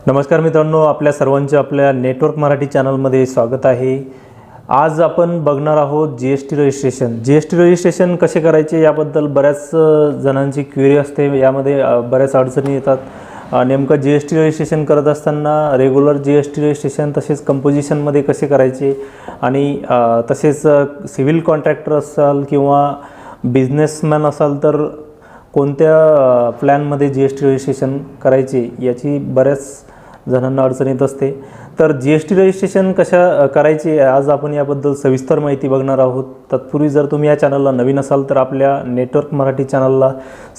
नमस्कार मित्रांनो, आपल्या सर्वांचे आपल्या नेटवर्क मराठी चॅनलमध्ये स्वागत आहे। आज आपण बघणार आहोत जीएसटी रजिस्ट्रेशन। जीएसटी रजिस्ट्रेशन कसे करायचे याबद्दल बऱ्याच जणांची क्वेरी असते। यामध्ये बऱ्याच अडचणी येतात। नेमकं जीएसटी रजिस्ट्रेशन करत असताना रेग्युलर जीएसटी रजिस्ट्रेशन तसेच कंपोजिशनमध्ये कसे करायचे आणि तसेच सिव्हिल कॉन्ट्रॅक्टर असाल किंवा बिझनेसमॅन असाल तर कोणत्या प्लॅनमध्ये जीएसटी रजिस्ट्रेशन करायचे याची बऱ्याच जणांना अडचण येत असते। तर जीएसटी रजिस्ट्रेशन कशा करायचे आज आपण याबद्दल सविस्तर माहिती बघणार आहोत। तत्पूर्वी जर तुम्ही या चॅनलला नवीन असाल तर आपल्या नेटवर्क मराठी चॅनलला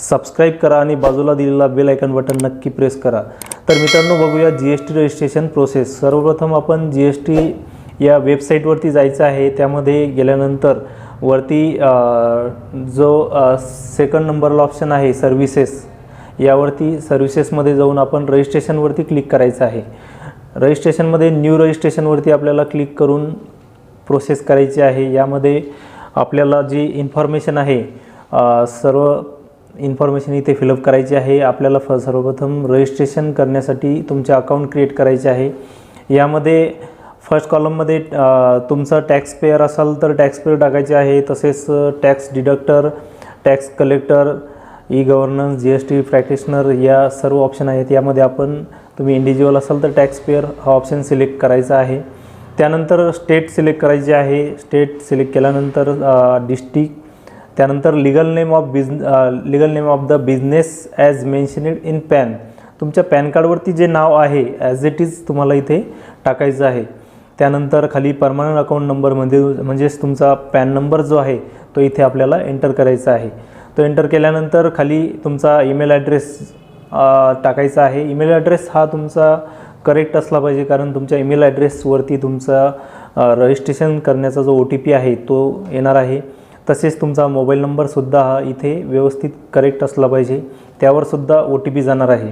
सबस्क्राइब करा आणि बाजूला दिलेला बेल आयकॉन बटन नक्की प्रेस करा। तर मित्रांनो, बघूया जीएसटी रजिस्ट्रेशन प्रोसेस। सर्वप्रथम आपण जीएसटी या वेबसाईटवरती जायचं आहे। त्यामध्ये गेल्यानंतर वरती जो सेकंड नंबरला ऑप्शन आहे सर्व्हिसेस, यावरती सर्व्हिसेसमध्ये जाऊन आपण रजिस्ट्रेशनवरती क्लिक करायचं आहे। रजिस्ट्रेशनमध्ये न्यू रजिस्ट्रेशनवरती आपल्याला क्लिक करून प्रोसेस करायची आहे। यामध्ये आपल्याला जी इन्फॉर्मेशन आहे सर्व इन्फॉर्मेशन इथे फिलअप करायची आहे। आपल्याला सर्वप्रथम रजिस्ट्रेशन करण्यासाठी तुमचे अकाउंट क्रिएट करायचे आहे। यामध्ये फर्स्ट कॉलममध्ये तुमचा टॅक्स पेयर असाल तर टॅक्स पेयर टाकायचे आहे। तसेच tax deductor, tax collector, e governance, GST practitioner या सर्व ऑप्शन आहेत। यामध्ये तुम्ही इंडिव्हिज्युअल असाल तर टॅक्स पेयर हा ऑप्शन सिलेक्ट करायचा आहे। त्यानंतर स्टेट सिलेक्ट करायची आहे। स्टेट सिलेक्ट केल्यानंतर डिस्ट्रिक्ट, त्यानंतर legal name of the business as mentioned in pan. तुमच्या पॅन कार्डवरती जे नाव आहे ॲज इट इज तुम्हाला इथे टाकायचं आहे। त्यानंतर खाली परमनंट अकाउंट नंबर म्हणजेच तुमचा पॅन नंबर जो आहे तो इथे आपल्याला एंटर करायचा आहे। तो एंटर केल्यानंतर खाली तुमचा ईमेल ॲड्रेस टाकायचा आहे। ईमेल ॲड्रेस हा तुमचा करेक्ट असला पाहिजे, कारण तुमच्या ईमेल ॲड्रेसवरती तुमचा रजिस्ट्रेशन करण्याचा जो OTP आहे तो येणार आहे। तसेच तुमचा मोबाईल नंबरसुद्धा हा इथे व्यवस्थित करेक्ट असला पाहिजे, त्यावरसुद्धा OTP जाणार आहे।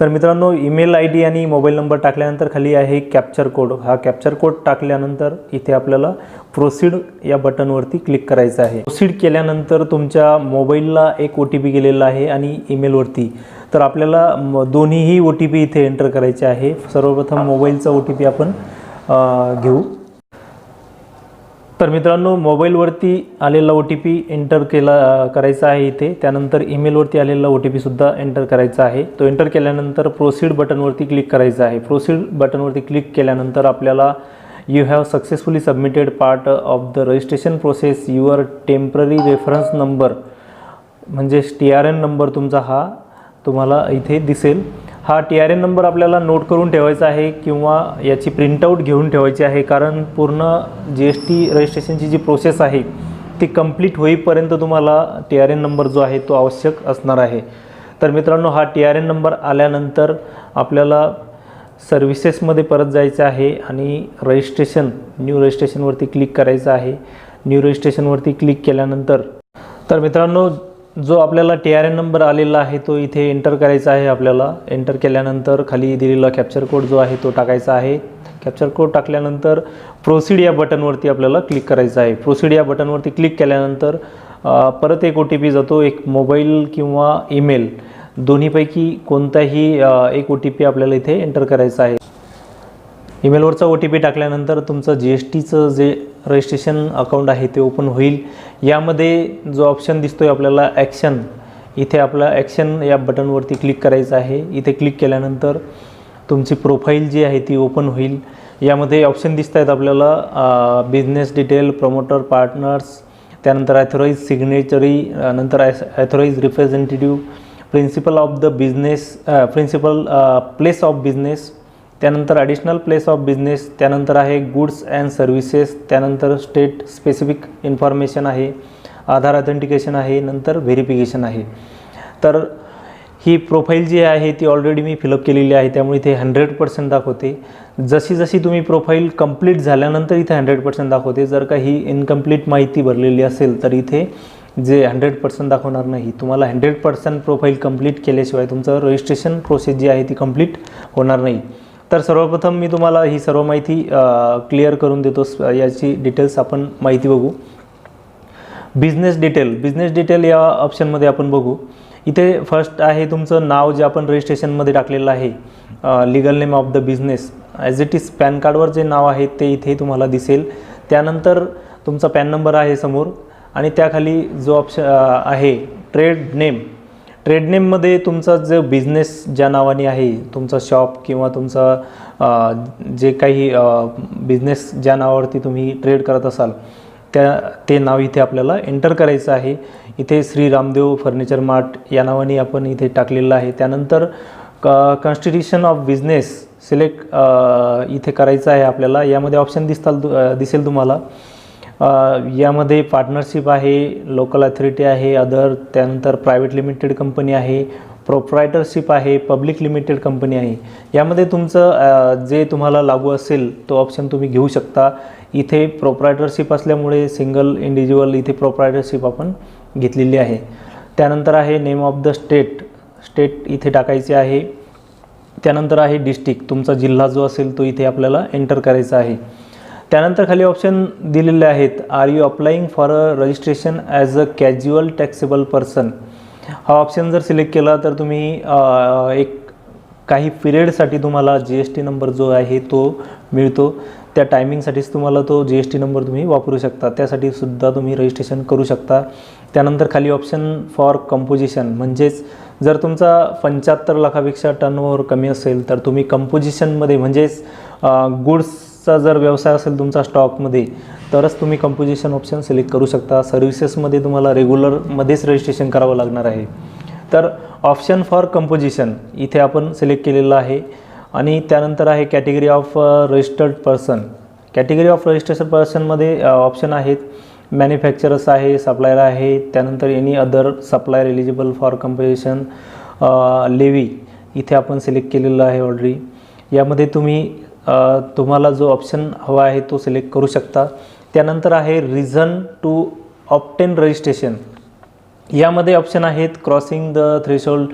तर मित्रांनो, ईमेल ID आणि मोबाईल नंबर टाकल्यानंतर खाली आहे कॅप्चर कोड। हा कॅप्चर कोड टाकल्यानंतर इथे आपल्याला प्रोसीड या बटनवरती क्लिक करायचं आहे। प्रोसीड केल्यानंतर तुमच्या मोबाईलला एक OTP गेलेला आहे आणि ईमेलवरती, तर आपल्याला दोन्हीही OTP इथे एंटर करायचे आहे। सर्वप्रथम मोबाईलचा OTP आपण घेऊ। तर मित्रांनो, मोबाईलवरती आलेला OTP एंटर करायचा आहे इथे। त्यानंतर ईमेलवरती आलेला OTP सुद्धा एंटर करायचा आहे। तो एंटर केल्यानंतर प्रोसीड बटनवरती क्लिक करायचं आहे। प्रोसीड बटनवरती क्लिक केल्यानंतर आपल्याला you have successfully submitted part of the registration process your temporary reference number म्हणजे TRN नंबर तुमचा हा तुम्हाला इथे दिसेल। हा TRN नंबर आपल्याला नोट करून ठेवायचा आहे किंवा याची प्रिंटआउट घेऊन ठेवायची आहे, कारण पूर्ण GST रजिस्ट्रेशनची जी प्रोसेस आहे ती कंप्लीट होईपर्यंत तुम्हाला TRN नंबर जो आहे तो आवश्यक असणार आहे। तर मित्रांनो, हा TRN नंबर आल्यानंतर आपल्याला सर्व्हिसेसमध्ये परत जायचं आहे आणि न्यू रजिस्ट्रेशनवरती क्लिक करायचं आहे। न्यू रजिस्ट्रेशनवरती क्लिक केल्यानंतर तर मित्रांनो, जो आपल्याला TRN नंबर आलेला आहे तो इथे एंटर करायचा आहे। आपल्याला एंटर केल्यानंतर खाली दिलेला कॅप्चर कोड जो आहे तो टाकायचा आहे। कॅप्चर कोड टाकल्यानंतर प्रोसीड या बटनवरती आपल्याला क्लिक करायचं आहे। प्रोसीड या बटनवरती क्लिक केल्यानंतर परत एक OTP जातो, एक मोबाईल किंवा ईमेल दोन्हीपैकी कोणताही एक OTP आपल्याला इथे एंटर करायचा आहे। ईमेलवरचा OTP टाकल्यानंतर तुमचं GSTचं जे रजिस्ट्रेशन अकाउंट आहे ते ओपन होईल। यामध्ये जो ऑप्शन दिसतोय आपल्याला ॲक्शन, इथे आपला ॲक्शन या बटनवरती क्लिक करायचं आहे। इथे क्लिक केल्यानंतर तुमची प्रोफाईल जी आहे ती ओपन होईल। यामध्ये ऑप्शन दिसत आहेत आपल्याला बिझनेस डिटेल, प्रमोटर, पार्टनर्स, त्यानंतर ॲथोराइज सिग्नेचरी, नंतर authorise representative, principal of the business, place of business, त्यानंतर ॲडिशनल प्लेस ऑफ बिझनेस, त्यानंतर आहे गुड्स अँड सर्व्हिसेस, त्यानंतर स्टेट स्पेसिफिक इन्फॉर्मेशन आहे, आधार ऑथेंटिकेशन आहे, नंतर व्हेरिफिकेशन आहे। तर ही प्रोफाईल जी आहे ती ऑलरेडी मी फिलअप केलेली आहे, त्यामुळे इथे 100% दाखवते। जशी तुम्ही प्रोफाईल कंप्लीट झाल्यानंतर इथे 100% दाखवते। जर का ही इनकम्प्लीट माहिती भरलेली असेल तर इथे जे 100% दाखवणार नाही। तुम्हाला 100% प्रोफाईल कंप्लीट केल्याशिवाय तुमचं रजिस्ट्रेशन प्रोसेस जी आहे ती कंप्लीट होणार नाही। तर सर्वप्रथम मी तुम्हाला ही सर्व माहिती क्लिअर करून देतो। याची डिटेल्स आपण माहिती बघू। बिझनेस डिटेल या ऑप्शनमध्ये आपण बघू। इथे फर्स्ट आहे तुमचं नाव जे आपण रजिस्ट्रेशनमध्ये टाकलेलं आहे, legal name of the business as it is pan कार्डवर जे नाव आहे ते इथे तुम्हाला दिसेल. त्यानंतर तुमचा पॅन नंबर आहे समोर आणि त्याखाली जो ऑप्शन आहे ट्रेड नेम. ट्रेड नेममध्ये तुमचा जो बिझनेस ज्या नावाने आहे, तुमचा शॉप किंवा तुमचा जे काही बिझनेस ज्या नावावरती तुम्ही ट्रेड करत असाल ते नाव इथे आपल्याला एंटर करायचं आहे. इथे श्री रामदेव फर्निचर मार्ट या नावाने आपण इथे टाकलेलं आहे. त्यानंतर कॉन्स्टिट्यूशन ऑफ बिझनेस सिलेक्ट इथे करायचं आहे आपल्याला. यामध्ये ऑप्शन दिसेल तुम्हाला. यामध्ये पार्टनरशिप आहे, लोकल अथॉरिटी आहे, अदर, त्यानंतर प्रायव्हेट लिमिटेड कंपनी आहे, प्रोप्रायटरशिप आहे, पब्लिक लिमिटेड कंपनी आहे. यामध्ये तुमचं जे तुम्हाला लागू असेल तो ऑप्शन तुम्ही घेऊ शकता. इथे प्रोप्रायटरशिप असल्यामुळे सिंगल इंडिव्हिज्युअल इथे प्रोप्रायटरशिप आपण घेतलेली आहे. त्यानंतर आहे नेम ऑफ द स्टेट इथे टाकायचे आहे. त्यानंतर आहे डिस्ट्रिक्ट, तुमचा जिल्हा जो असेल तो इथे आपल्याला एंटर करायचा आहे. त्यानंतर खाली ऑप्शन दिलेले आहेत. Are you applying for a registration as a casual taxable person. हा ऑप्शन जर सिलेक्ट केला तर तुम्ही एक काही पिरियडसाठी तुम्हाला GST नंबर जो आहे तो मिळतो. त्या टायमिंगसाठीच तुम्हाला तो GST नंबर तुम्ही वापरू शकता. त्यासाठी सुद्धा तुम्ही रजिस्ट्रेशन करू शकता. त्यानंतर खाली ऑप्शन फॉर कंपोजिशन, म्हणजेच जर तुमचा 75 लाखापेक्षा टर्नओव्हर कमी असेल तर तुम्ही कंपोजिशनमध्ये, म्हणजेच गुड्सचा जर व्यवसाय असेल तुमचा स्टॉकमध्ये, तरच तुम्ही कंपोजिशन ऑप्शन सिलेक्ट करू शकता. सर्व्हिसेसमध्ये तुम्हाला रेग्युलरमध्येच रजिस्ट्रेशन करावं लागणार आहे. तर ऑप्शन फॉर कंपोजिशन इथे आपण सिलेक्ट केलेलं आहे. आणि त्यानंतर आहे category of registered person. Category of registered पर्सनमध्ये ऑप्शन आहेत. मॅन्युफॅक्चरर्स आहे, सप्लायर आहे, त्यानंतर any other supplier eligible for composition, levy इथे आपण सिलेक्ट केलेलं आहे ऑलरेडी. यामध्ये तुम्हाला जो ऑप्शन हवा आहे तो सिलेक्ट करू शकता. त्यानंतर आहे रिझन टू ऑब्टेन रजिस्ट्रेशन. यामध्ये ऑप्शन आहेत क्रॉसिंग द थ्रेशोल्ड,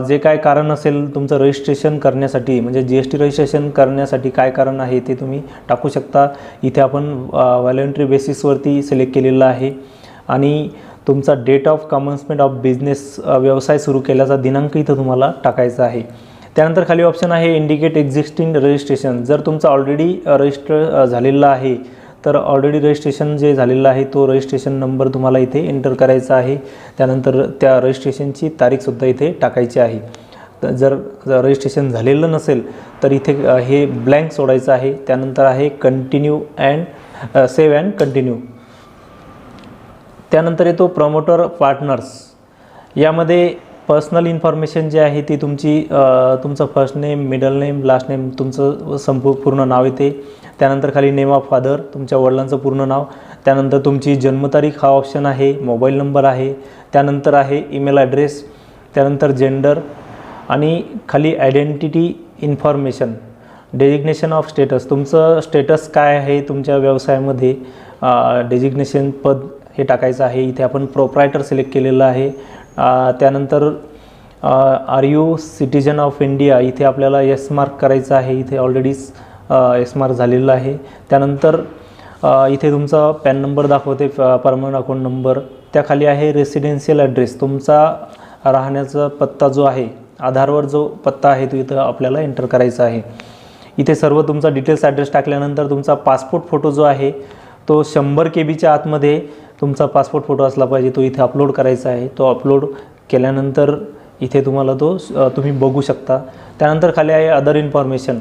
जे काय कारण असेल तुमचं रजिस्ट्रेशन करण्यासाठी, म्हणजे GST रजिस्ट्रेशन करण्यासाठी काय कारण आहे ते तुम्ही टाकू शकता. इथे आपण व्हॉलंटरी बेसिसवरती सिलेक्ट केलेलं आहे. आणि तुमचा date of commencement of business, व्यवसाय सुरू केल्याचा दिनांक इथं तुम्हाला टाकायचा आहे. त्यानंतर खाली ऑप्शन आहे इंडिकेट एक्झिस्टिंग रजिस्ट्रेशन. जर तुमचं ऑलरेडी रजिस्टर झालेलं आहे तर ऑलरेडी रजिस्ट्रेशन जे झालेलं आहे तो रजिस्ट्रेशन नंबर तुम्हाला इथे एंटर करायचा आहे. त्यानंतर त्या रजिस्ट्रेशनची तारीखसुद्धा इथे टाकायची आहे. जर रजिस्ट्रेशन झालेलं नसेल तर इथे हे ब्लँक सोडायचं आहे. त्यानंतर आहे continue and save and continue. त्यानंतर येतो प्रमोटर पार्टनर्स. यामध्ये पर्सनल इन्फॉर्मेशन जी आहे ती तुमचं first name, middle name, last name, तुमचं पूर्ण नाव येते. त्यानंतर खाली नेम ऑफ फादर, तुमच्या वडिलांचं पूर्ण नाव. त्यानंतर तुमची जन्मतारीख हा ऑप्शन आहे. मोबाईल नंबर आहे. त्यानंतर आहे ईमेल ॲड्रेस. त्यानंतर जेंडर आणि खाली identity information. Designation of status, तुमचं स्टेटस काय आहे तुमच्या व्यवसायामध्ये, डेजिग्नेशन पद हे टाकायचं आहे. इथे आपण प्रोप्रायटर सिलेक्ट केलेलं आहे. त्यानंतर are you citizen of India, इथे आपल्याला येस मार्क करायचं आहे. इथे ऑलरेडीच येस मार्क झालेलं आहे. त्यानंतर इथे तुमचा पॅन नंबर दाखवते, परमनंट अकाउंट नंबर. त्याखाली आहे रेसिडेन्शियल ॲड्रेस, तुमचा राहण्याचा पत्ता जो आहे, आधारवर जो पत्ता आहे तो इथं आपल्याला एंटर करायचा आहे. इथे सर्व तुमचा डिटेल्स ॲड्रेस टाकल्यानंतर तुमचा पासपोर्ट फोटो जो आहे तो 100 KB आतमध्ये तुमचा पासपोर्ट फोटो असला पाहिजे. तो इथे अपलोड करायचा आहे. तो अपलोड केल्यानंतर इथे तुम्हाला तुम्ही बघू शकता. त्यानंतर खाली आहे अदर इन्फॉर्मेशन.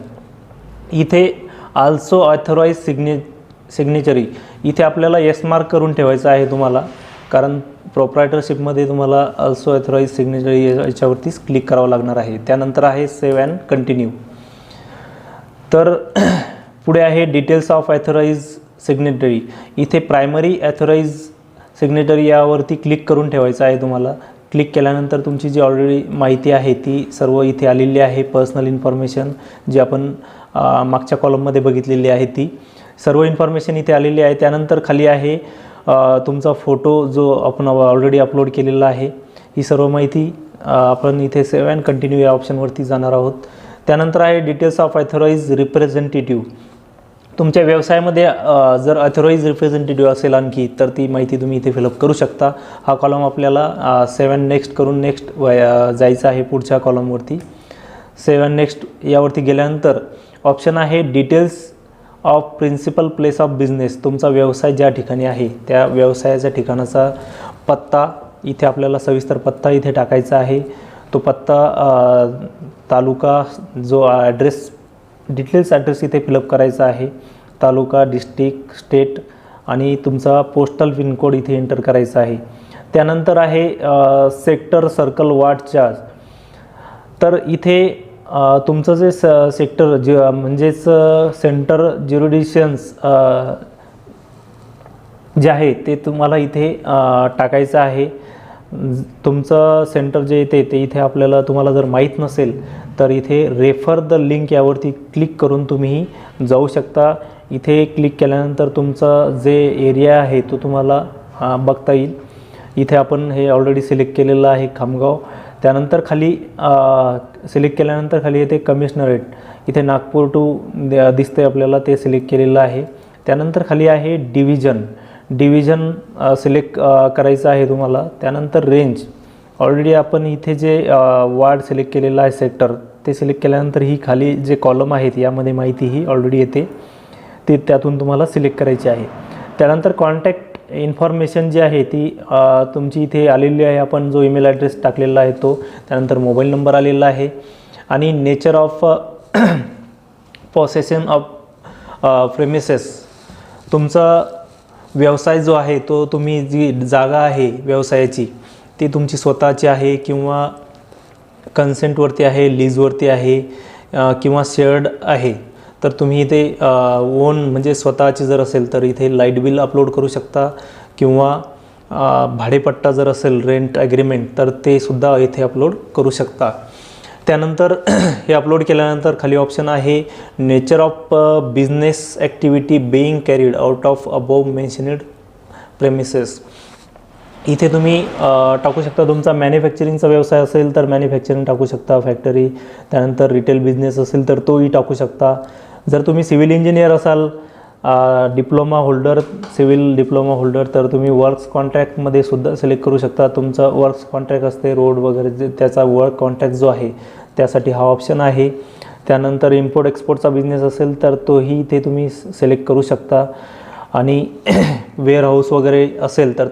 इथे आल्सो ऑथराईज सिग्नेचरी, इथे आपल्याला येस मार्क करून ठेवायचं आहे तुम्हाला, कारण प्रोप्रायटरशिपमध्ये तुम्हाला आल्सो ऑथराईज सिग्नेचरी याच्यावरतीच क्लिक करावं लागणार आहे. त्यानंतर आहे सेव्ह अँड कंटिन्यू. तर पुढे आहे डिटेल्स ऑफ ऑथराईज सिग्नेटरी. इथे प्रायमरी ऑथराईज सिग्नेटरी यावरती क्लिक करून ठेवायचं आहे तुम्हाला. क्लिक केल्यानंतर तुमची जी ऑलरेडी माहिती आहे ती सर्व इथे आलेली आहे. पर्सनल इन्फॉर्मेशन जी आपण मागच्या कॉलममध्ये बघितलेली आहे ती सर्व इन्फॉर्मेशन इथे आलेली आहे. त्यानंतर खाली आहे तुमचा फोटो जो आपण ऑलरेडी अपलोड केलेला आहे. ही सर्व माहिती आपण इथे सेव्ह अँड कंटिन्यू या ऑप्शनवरती जाणार आहोत. त्यानंतर आहे डिटेल्स ऑफ ऑथराईज रिप्रेझेंटेटिव्ह. तुमच्या व्यवसायामध्ये जर ऑथराइज रिप्रेझेंटेटिव्ह असेल आणखी, तर ती माहिती तुम्ही इथे फिलअप करू शकता. हा कॉलम आपल्याला 7 नेक्स्ट करून नेक्स्ट जायचं आहे पुढच्या कॉलमवरती. 7 नेक्स्ट यावरती गेल्यानंतर ऑप्शन आहे details of principal place of business. तुमचा व्यवसाय ज्या ठिकाणी आहे त्या व्यवसायाच्या ठिकाणाचा पत्ता इथे आपल्याला सविस्तर पत्ता इथे टाकायचा आहे. तो पत्ता, तालुका, जो ॲड्रेस, डिटेल्स ॲड्रेस इथे फिलअप करायचा आहे. तालुका, डिस्ट्रिक्ट, स्टेट आणि तुमचा पोस्टल पिनकोड इथे एंटर करायचा आहे. त्यानंतर आहे सेक्टर, सर्कल, वार्ड, चार्ज. तर इथे तुमचं जे सेक्टर म्हणजेच सेंटर ज्युरिडिक्शन्स जे आहे ते तुम्हाला इथे टाकायचं आहे. तुमचं सेंटर जे येते ते इथे आपल्याला, तुम्हाला जर माहीत नसेल तर इथे रेफर द लिंक यावरती क्लिक करून तुम्ही जाऊ शकता. इथे क्लिक केल्यानंतर तुमचा जे एरिया आहे तो तुम्हाला बघता येईल. इथे आपण हे ऑलरेडी सिलेक्ट केलेलं आहे खामगाव. त्यानंतर खाली सिलेक्ट केल्यानंतर खाली येते कमिशनरेट, इथे नागपूर टू दिसते आपल्याला, ते सिलेक्ट केलेलं आहे. त्यानंतर खाली आहे डिव्हिजन सिलेक्ट करायचं आहे तुम्हाला. त्यानंतर रेंज, ऑलरेडी आपण इथे जे वार्ड सिलेक्ट केलेलं आहे, सेक्टर, ते सिलेक्ट केल्यानंतर ही खाली जे कॉलम आहेत यामध्ये माहिती ही ऑलरेडी येते, ती त्यातून तुम्हाला सिलेक्ट करायची आहे. त्यानंतर कॉन्टॅक्ट इन्फॉर्मेशन जी आहे ती तुमची इथे आलेली आहे. आपण जो ईमेल ॲड्रेस टाकलेला आहे तो, त्यानंतर मोबाईल नंबर आलेला आहे आणि नेचर ऑफ पॉसेशन ऑफ प्रेमिसेस. तुमचा व्यवसाय जो आहे तो, तुम्ही जी जागा आहे व्यवसायाची ती तुमची स्वतःची आहे किंवा कन्सेंटवरती आहे, लीजवरती आहे किंवा शेअर्ड आहे. तर तुम्ही इथे ओन म्हणजे स्वतःची जर असेल तर इथे लाईट बिल अपलोड करू शकता किंवा भाडेपट्टा जर असेल, रेंट ॲग्रीमेंट, तर ते सुद्धा इथे अपलोड करू शकता. त्यानंतर हे अपलोड केल्यानंतर खाली ऑप्शन आहे nature of business activity being carried out of above mentioned premises. इथे तुम्ही टाकू शकता तुमचा मॅन्युफॅक्चरिंगचा व्यवसाय असेल तर मॅन्युफॅक्चरिंग टाकू शकता, फॅक्टरी. त्यानंतर रिटेल बिझनेस असेल तर तोही टाकू शकता. जर तुम्ही सिव्हिल इंजिनियर असाल, diploma holder, civil diploma holder, तर तुम्ही वर्क्स कॉन्ट्रॅक्टमध्ये सुद्धा सिलेक्ट करू शकता. तुमचं वर्क्स कॉन्ट्रॅक्ट असते, रोड वगैरे, त्याचा वर्क कॉन्ट्रॅक्ट जो आहे त्यासाठी हा ऑप्शन आहे. त्यानंतर इम्पोर्ट एक्सपोर्टचा बिझनेस असेल तर तोही इथे तुम्ही सिलेक्ट करू शकता. आणि वेअरहाऊस वगैरे असेल तर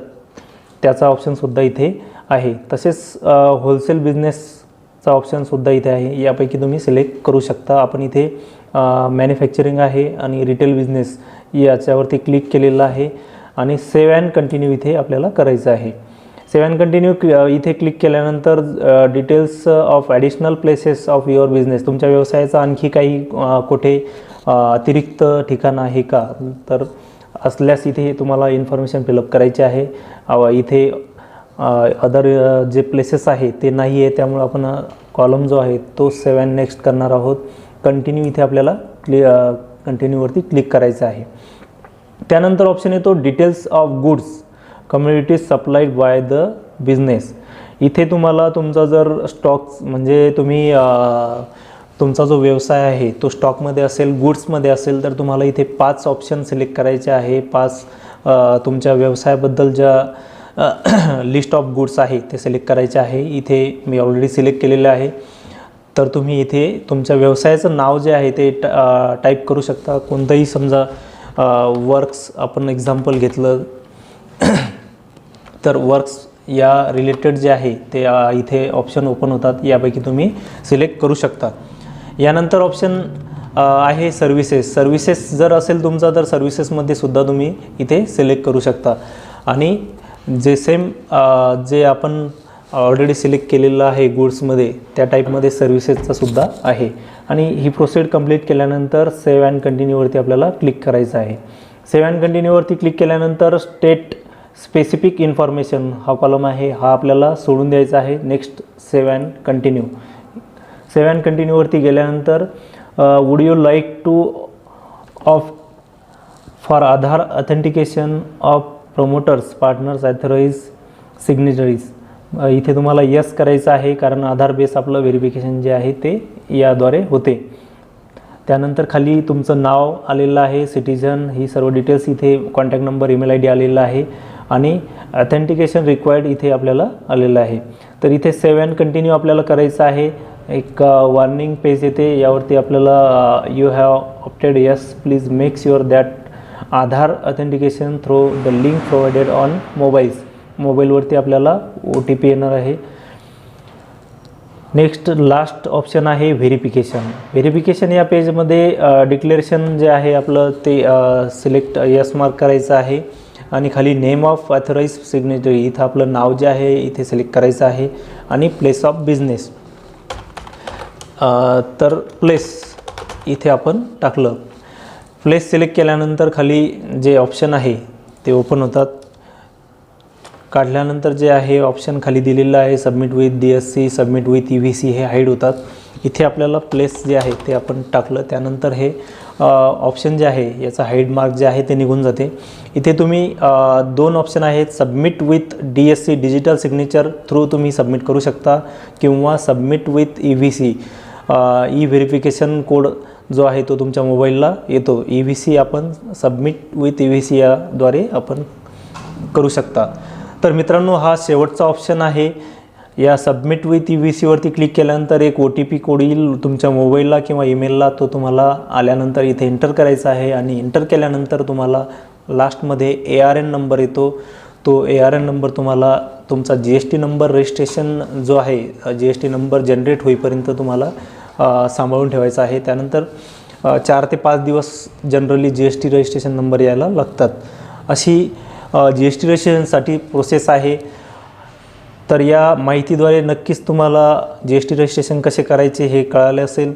त्याचा ऑप्शनसुद्धा इथे आहे. तसेच होलसेल बिझनेसचा ऑप्शनसुद्धा इथे आहे. यापैकी तुम्ही सिलेक्ट करू शकता. आपण इथे मॅन्युफॅक्चरिंग आहे आणि रिटेल बिझनेस याच्यावरती क्लिक केलेलं आहे आणि सेव्ह अँड कंटिन्यू इथे आपल्याला करायचं आहे. सेव्ह अँड कंटिन्यू इथे क्लिक केल्यानंतर details of additional places of your business, तुमच्या व्यवसायाचं आणखी काही कुठे अतिरिक्त ठिकाण आहे का, तर असल्यास इथे तुम्हाला इन्फॉर्मेशन फिलअप करायची आहे. इथे अदर जे प्लेसेस आहे ते नाही आहे, त्यामुळे आपण कॉलम जो आहे तो सेव्ह अँड नेक्स्ट करणार आहोत. कंटिन्यू इथे आपल्याला कंटिन्यूवरती क्लिक करायचं आहे. त्यानंतर ऑप्शन येतो details of goods communities supplied by the business. इथे तुम्हाला तुमचा जर स्टॉक म्हणजे तुम्ही तुमचा जो व्यवसाय आहे तो स्टॉकमध्ये असेल, गुड्समध्ये असेल, तर तुम्हाला इथे 5 ऑप्शन सिलेक्ट करायचे आहे. 5 तुमच्या व्यवसायाबद्दल ज्या लिस्ट ऑफ गुड्स आहे ते सिलेक्ट करायचे आहे. इथे मी ऑलरेडी सिलेक्ट केलेलं आहे. तर तुम्ही इथे तुमच्या व्यवसायाचं नाव जे आहे ते टाईप करू शकता. कोणतंही समजा वर्क्स आपण एक्झाम्पल घेतलं तर वर्क्स या रिलेटेड जे आहे ते इथे ऑप्शन ओपन होतात. यापैकी तुम्ही सिलेक्ट करू शकता. यानंतर ऑप्शन आहे सर्व्हिसेस जर असेल तुमचा तर सर्व्हिसेसमध्ये सुद्धा तुम्ही इथे सिलेक्ट करू शकता. आणि जे सेम जे आपण ऑलरेडी सिलेक्ट केलेलं आहे गुड्समध्ये त्या टाईपमध्ये सर्व्हिसेसचा सुद्धा आहे. आणि ही प्रोसेड कंप्लीट केल्यानंतर सेव्ह अँड कंटिन्यूवरती आपल्याला क्लिक करायचं आहे. सेव्ह अँड कंटिन्यूवरती क्लिक केल्यानंतर स्टेट स्पेसिफिक इन्फॉर्मेशन हा कॉलम आहे, हा आपल्याला सोडून द्यायचा आहे. Next save and continue. Save and कंटिन्यूवरती गेल्यानंतर would you like to opt for Aadhaar authentication of promoters partners authorise signatories. इथे तुम्हाला यस करायचं आहे कारण आधार बेस आपलं व्हेरिफिकेशन जे आहे ते याद्वारे होते. त्यानंतर खाली तुमचं नाव आलेलं आहे, सिटिझन, ही सर्व डिटेल्स इथे, कॉन्टॅक्ट नंबर, ईमेल ID आलेला आहे आणि ऑथेंटिकेशन रिक्वायर्ड इथे आपल्याला आलेलं आहे. तर इथे सेव्ह अँड कंटिन्यू आपल्याला करायचं आहे. एक वॉर्निंग पेज येते, यावरती आपल्याला you have opted yes, please make sure that Aadhaar authentication through the link provided on मोबाईलवरती आपल्याला OTP येणार आहे. नेक्स्ट लास्ट ऑप्शन आहे व्हेरिफिकेशन. या पेजमध्ये डिक्लेरेशन जे आहे आपलं ते सिलेक्ट यस मार्क करायचं आहे आणि खाली नेम ऑफ ऑथराइज सिग्नेटरी, इथं आपलं नाव जे आहे इथे सिलेक्ट करायचं आहे आणि प्लेस ऑफ बिझनेस, तर प्लेस इथे आपण टाकलं. प्लेस सिलेक्ट केल्यानंतर खाली जे ऑप्शन आहे ते ओपन होतात. काढल्यानंतर जे आहे ऑप्शन खाली दिलेलं आहे submit with DSC, submit with EVC, हे हाईड होतात. इथे आपल्याला प्लेस जे आहे ते आपण टाकलं, त्यानंतर हे ऑप्शन जे आहे याचा हाईड मार्क जे आहे ते निघून जाते. इथे तुम्ही 2 ऑप्शन आहेत, submit with DSC digital signature through तुम्ही सबमिट करू शकता किंवा submit with EVC, E verification code जो आहे तो तुमच्या मोबाईलला येतो. EVC आपण सबमिट विथ EVC याद्वारे आपण करू शकता. तर मित्रांनो, हा शेवटचा ऑप्शन आहे. या सबमिट विथ EVC वरती क्लिक केल्यानंतर एक OTP कोड येईल तुमच्या मोबाईलला किंवा ईमेलला, तो तुम्हाला आल्यानंतर इथे एंटर करायचा आहे आणि एंटर केल्यानंतर तुम्हाला लास्टमध्ये ARN नंबर येतो. तो ARN नंबर तुम्हाला तुमचा GST नंबर रजिस्ट्रेशन जो आहे, GST नंबर जनरेट होईपर्यंत तुम्हाला सांभाळून ठेवायचा आहे. त्यानंतर 4 ते 5 दिवस जनरली GST रजिस्ट्रेशन नंबर यायला लागतात. अशी GST रजिस्ट्रेशनसाठी प्रोसेस आहे. तर या माहितीद्वारे नक्कीच तुम्हाला GST रजिस्ट्रेशन कसे करायचे हे कळाले असेल.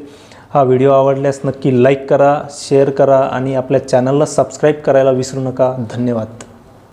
हा व्हिडिओ आवडल्यास नक्की लाईक करा, शेअर करा आणि आपल्या चॅनलला सबस्क्राईब करायला विसरू नका. धन्यवाद.